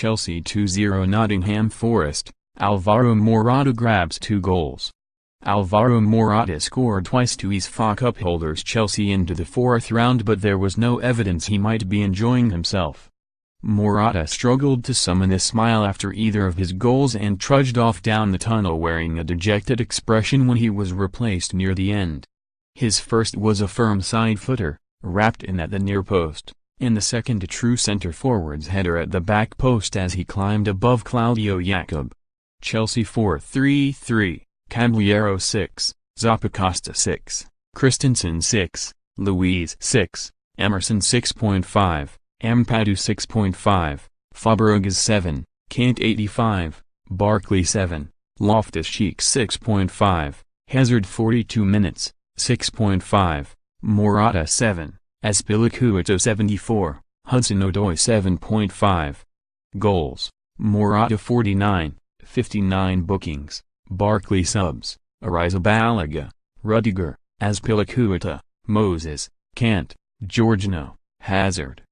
Chelsea 2-0 Nottingham Forest, Alvaro Morata grabs 2 goals. Alvaro Morata scored twice to ease FA Cup holders Chelsea into the 4th round, but there was no evidence he might be enjoying himself. Morata struggled to summon a smile after either of his goals and trudged off down the tunnel wearing a dejected expression when he was replaced near the end. His first was a firm side-footer, wrapped in at the near post, and the second a true centre-forward's header at the back post as he climbed above Claudio Yacob. Chelsea 4-3-3, Caballero 6, Zappacosta 6, Christensen 6, Luiz 6, Emerson 6.5, Ampadu 6.5, Fabregas 7, Kante 85, Barkley 7, Loftus-Cheek 6.5, Hazard 42 minutes, 6.5, Morata 7, Azpilicueta 74, Hudson-Odoi 7.5. Goals: Morata 49, 59 bookings, Barkley subs, Arrizabalaga, Rudiger, Azpilicueta, Moses, Kante, Jorginho, Hazard.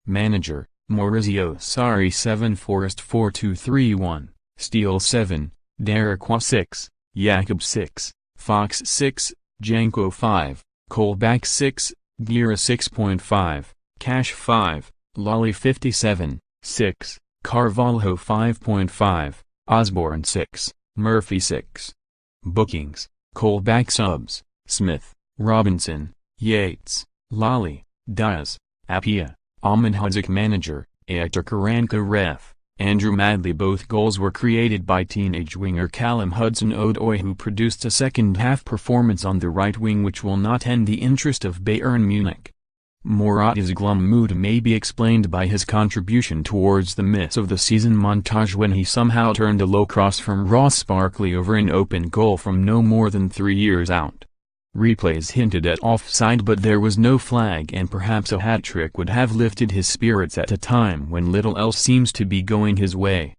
Manager: Maurizio. Sarri 7, Forest 4-2-3-1, Steele 7, Darikwa 6, Yacob 6, Fox 6, Janko 5, Colback 6, Guedioura 6.5, Cash 5, Lolley 57, 6, Carvalho 5.5, Osborn 6, Murphy 6. Bookings: Colback subs, Smith, Robinson, Yates, Lolley, Diaz, Appiah, Hudzik. Manager: Aitacaranka. Ref: Andrew Madley. Both goals were created by teenage winger Callum Hudson-Odoi, who produced a second-half performance on the right wing which will not end the interest of Bayern Munich. Morata's glum mood may be explained by his contribution towards the miss of the season montage when he somehow turned a low cross from Ross Barkley over an open goal from no more than 3 years out. Replays hinted at offside, but there was no flag, and perhaps a hat-trick would have lifted his spirits at a time when little else seems to be going his way.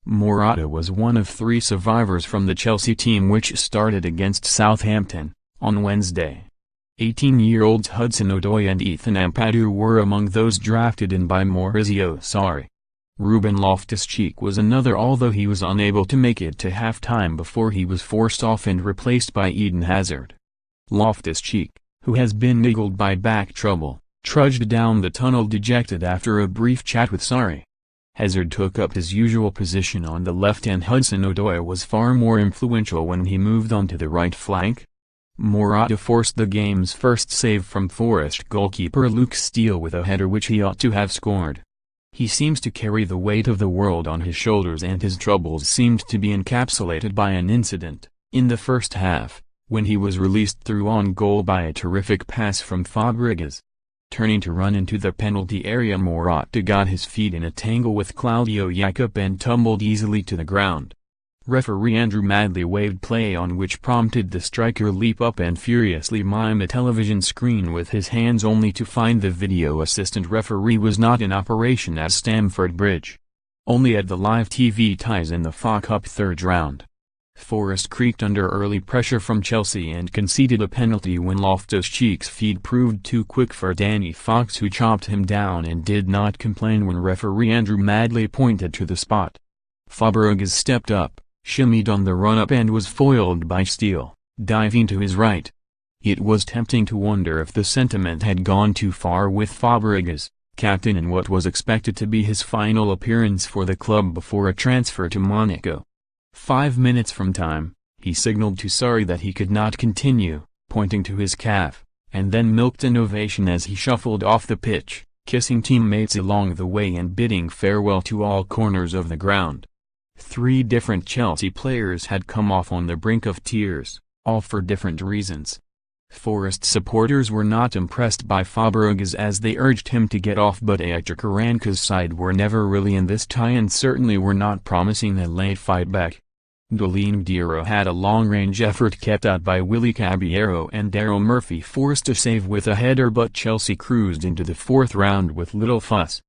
Morata was one of 3 survivors from the Chelsea team which started against Southampton on Wednesday. 18-year-olds Hudson-Odoi and Ethan Ampadu were among those drafted in by Maurizio Sarri. Ruben Loftus-Cheek was another, although he was unable to make it to half-time before he was forced off and replaced by Eden Hazard. Loftus-Cheek, who has been niggled by back trouble, trudged down the tunnel dejected after a brief chat with Sarri. Hazard took up his usual position on the left and Hudson-Odoi was far more influential when he moved onto the right flank. Morata forced the game's first save from Forest goalkeeper Steele with a header which he ought to have scored. He seems to carry the weight of the world on his shoulders, and his troubles seemed to be encapsulated by an incident, in the first half, when he was released through on goal by a terrific pass from Fabregas. Turning to run into the penalty area, Morata got his feet in a tangle with Claudio Yacob and tumbled easily to the ground. Referee Andrew Madley waved play, on which prompted the striker leap up and furiously mime a television screen with his hands, only to find the video assistant referee was not in operation at Stamford Bridge. Only at the live TV ties in the FA Cup 3rd round. Forest creaked under early pressure from Chelsea and conceded a penalty when Loftus-Cheek's feet proved too quick for Danny Fox, who chopped him down and did not complain when referee Andrew Madley pointed to the spot. Fabregas stepped up, shimmied on the run-up and was foiled by Steele, diving to his right. It was tempting to wonder if the sentiment had gone too far with Fabregas, captain in what was expected to be his final appearance for the club before a transfer to Monaco. 5 minutes from time, he signaled to Sarri that he could not continue, pointing to his calf, and then milked an ovation as he shuffled off the pitch, kissing teammates along the way and bidding farewell to all corners of the ground. 3 different Chelsea players had come off on the brink of tears, all for different reasons. Forest supporters were not impressed by Fabregas as they urged him to get off, but Aitacaranka's side were never really in this tie and certainly were not promising a late fight back. Guedioura had a long-range effort kept out by Willy Caballero and Daryl Murphy forced a save with a header, but Chelsea cruised into the 4th round with little fuss.